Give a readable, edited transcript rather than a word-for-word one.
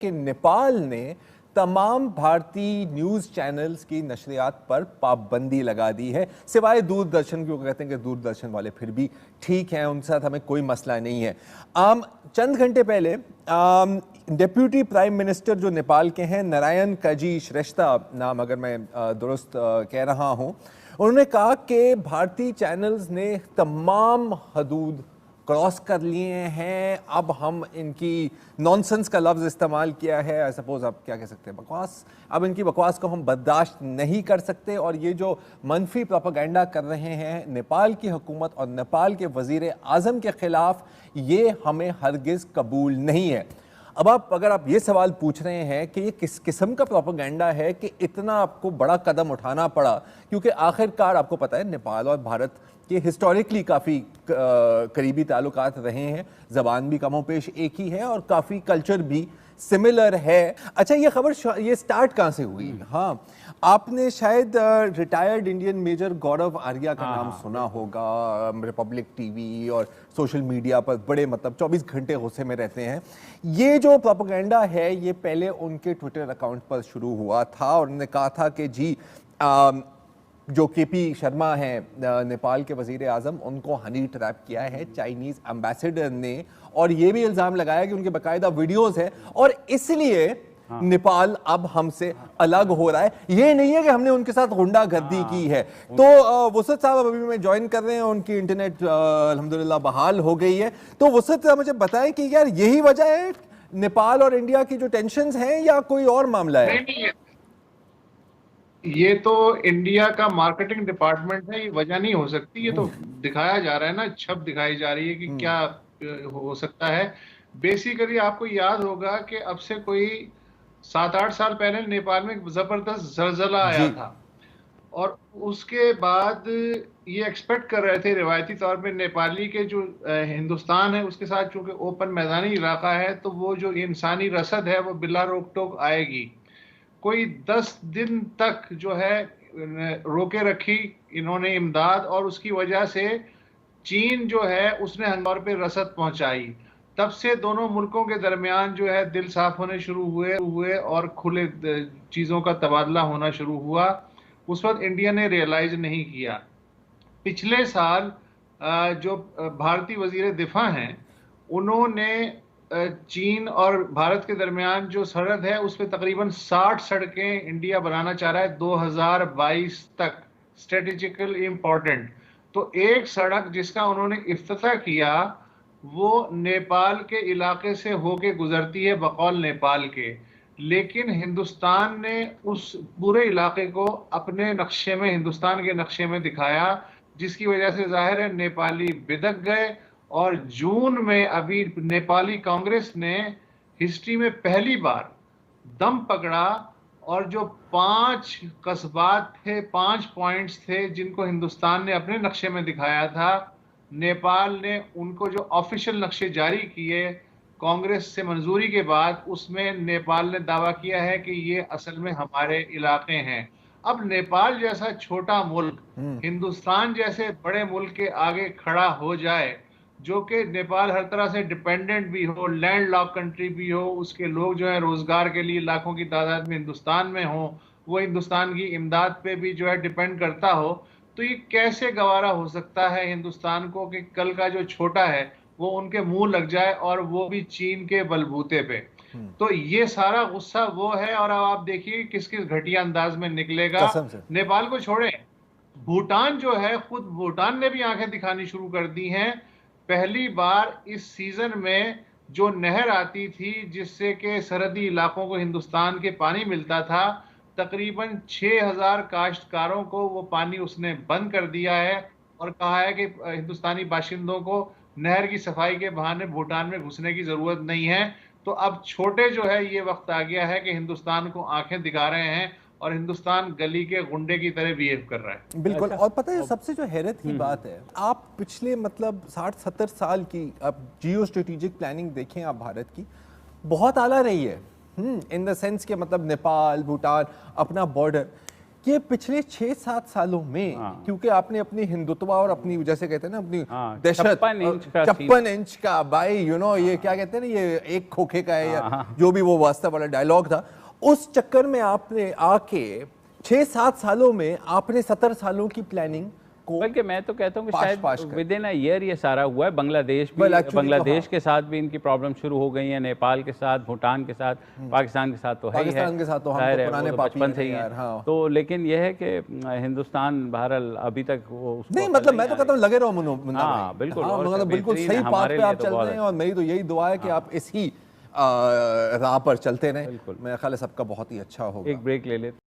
कि नेपाल ने तमाम भारतीय न्यूज़ चैनल्स की नशरियात पर पाबंदी लगा दी है, सिवाय दूरदर्शन, क्योंकि कहते हैं कि दूरदर्शन वाले फिर भी ठीक हैं, उनके साथ हमें कोई मसला नहीं है। चंद घंटे पहले डिप्यूटी प्राइम मिनिस्टर जो नेपाल के हैं, नारायण काजी श्रेष्ठा नाम अगर मैं दुरुस्त कह रहा हूं, उन्होंने कहा कि भारतीय चैनल्स ने तमाम हदूद क्रॉस कर लिए हैं। अब हम इनकी नॉनसेंस का लफ्ज़ इस्तेमाल किया है, आई सपोज आप क्या कह सकते हैं, बकवास। अब इनकी बकवास को हम बर्दाश्त नहीं कर सकते और ये जो मनफी प्रोपेगेंडा कर रहे हैं नेपाल की हुकूमत और नेपाल के वज़ीर आज़म के ख़िलाफ़, ये हमें हरगिज़ कबूल नहीं है। अब अगर आप ये सवाल पूछ रहे हैं कि ये किस किस्म का प्रोपेगेंडा है कि इतना आपको बड़ा कदम उठाना पड़ा, क्योंकि आखिरकार आपको पता है नेपाल और भारत के हिस्टोरिकली काफ़ी करीबी ताल्लुकात रहे हैं, ज़बान भी कमोपेश एक ही है और काफ़ी कल्चर भी सिमिलर है। अच्छा, ये खबर ये स्टार्ट कहाँ से हुई? हाँ, आपने शायद रिटायर्ड इंडियन मेजर गौरव आर्या का नाम सुना होगा। रिपब्लिक टीवी और सोशल मीडिया पर बड़े 24 घंटे गुस्से में रहते हैं। ये जो प्रोपेगेंडा है ये पहले उनके ट्विटर अकाउंट पर शुरू हुआ था और उन्होंने कहा था कि जी जो केपी शर्मा हैं नेपाल के वजीर आज़म, उनको हनी ट्रैप किया है चाइनीज़ एम्बेसडर ने, और ये भी इल्ज़ाम लगाया कि उनके बाकायदा वीडियोस हैं और इसलिए नेपाल अब हमसे अलग हो रहा है। ये नहीं है कि हमने उनके साथ गुंडागर्दी की है। तो वसत साहब अभी मैं ज्वाइन कर रहे हैं, उनकी इंटरनेट अल्हम्दुलिल्लाह बहाल हो गई है। तो वसत साहब मुझे बताएं कि यार यही वजह है नेपाल और इंडिया की जो टेंशंस हैं या कोई और मामला है? नहीं, ये तो इंडिया का मार्केटिंग डिपार्टमेंट है, ये वजह नहीं हो सकती। ये तो दिखाया जा रहा है ना, छप दिखाई जा रही है कि क्या हो सकता है। बेसिकली आपको याद होगा कि अब से कोई 7-8 साल पहले नेपाल में जबरदस्त जलजला आया था और उसके बाद ये एक्सपेक्ट कर रहे थे रिवायती तौर पे नेपाली के जो हिंदुस्तान है उसके साथ चूंकि ओपन मैदानी इलाका है, तो वो जो इंसानी रसद है वो बिला रोक टोक आएगी। कोई 10 दिन तक जो है रोके रखी इन्होंने इमदाद, और उसकी वजह से चीन जो है उसने हंगार पे रसद पहुंचाई। तब से दोनों मुल्कों के दरमियान जो है दिल साफ होने शुरू हुए और खुले चीज़ों का तबादला होना शुरू हुआ। उस वक्त इंडिया ने रियलाइज नहीं किया। पिछले साल जो भारतीय वजीर दिफा हैं, उन्होंने चीन और भारत के दरमियान जो सरहद है उस पर तकरीबन 60 सड़कें इंडिया बनाना चाह रहा है 2022 तक, स्ट्रेटेजिकल इंपॉर्टेंट। तो एक सड़क जिसका उन्होंने इफ्तिताह किया वो नेपाल के इलाके से होके गुजरती है बकौल नेपाल के, लेकिन हिंदुस्तान ने उस पूरे इलाके को अपने नक्शे में, हिंदुस्तान के नक्शे में दिखाया, जिसकी वजह से जाहिर है नेपाली बिदक गए। और जून में अभी नेपाली कांग्रेस ने हिस्ट्री में पहली बार दम पकड़ा और जो 5 कस्बात थे, 5 पॉइंट्स थे जिनको हिंदुस्तान ने अपने नक्शे में दिखाया था, नेपाल ने उनको जो ऑफिशियल नक्शे जारी किए कांग्रेस से मंजूरी के बाद, उसमें नेपाल ने दावा किया है कि ये असल में हमारे इलाके हैं। अब नेपाल जैसा छोटा मुल्क हिंदुस्तान जैसे बड़े मुल्क के आगे खड़ा हो जाए, जो कि नेपाल हर तरह से डिपेंडेंट भी हो, लैंड लॉक कंट्री भी हो, उसके लोग जो है रोजगार के लिए लाखों की तादाद में हिंदुस्तान में हो, वो हिंदुस्तान की इमदाद पे भी जो है डिपेंड करता हो, तो ये कैसे गवारा हो सकता है हिंदुस्तान को कि कल का जो छोटा है वो उनके मुंह लग जाए, और वो भी चीन के बलबूते पे। तो ये सारा गुस्सा वो है। और अब आप देखिए किस किस घटिया अंदाज में निकलेगा। नेपाल को छोड़े, भूटान जो है, खुद भूटान ने भी आंखें दिखानी शुरू कर दी हैं। पहली बार इस सीजन में जो नहर आती थी जिससे कि सरहदी इलाकों को हिंदुस्तान के पानी मिलता था, तकरीबन 6000 काश्तकारों को वो पानी उसने बंद कर दिया है और कहा है कि हिंदुस्तानी बाशिंदों को नहर की सफाई के बहाने भूटान में घुसने की जरूरत नहीं है। तो अब छोटे जो है ये वक्त आ गया है कि हिंदुस्तान को आंखें दिखा रहे हैं और हिंदुस्तान गली के गुंडे की तरह बिहेव कर रहा है। बिल्कुल। और पता है सबसे जो हैरत की बात है, आप पिछले 60-70 साल की आप जियो स्ट्रेटेजिक प्लानिंग देखें आप भारत की, बहुत आला रही है इन द सेंस के नेपाल भूटान अपना बॉर्डर, ये पिछले 6-7 सालों में, क्योंकि आपने अपनी हिंदुत्व और अपनी, जैसे कहते हैं ना, अपनी दहशत, 56 इंच का भाई, ये क्या कहते हैं ना, ये एक खोखे का है या जो भी वो वास्तव वाला डायलॉग था, उस चक्कर में आपने आके 6-7 सालों में आपने 70 सालों की प्लानिंग को, बल्कि मैं तो कहता हूँ कि शायद विद इन अ ईयर ये सारा हुआ है। बांग्लादेश के साथ भी इनकी प्रॉब्लम शुरू हो गई है, नेपाल के साथ, भूटान के साथ, पाकिस्तान के साथ तो है ही है, पाकिस्तान के साथ तो हम तो पुराने बचपन से ही है। तो लेकिन यह है कि हिंदुस्तान बहरहाल अभी तक वो नहीं, मतलब मैं तो कहता हूँ लगे रहो मुन्ना भाई। हाँ बिल्कुल, मतलब बिल्कुल सही बात पे आप चल रहे हैं और मेरी तो यही दुआ है कि आप इसी राह पर चलते रहें। मेरा ख्याल है सबका बहुत ही अच्छा होगा। एक ब्रेक ले लेते।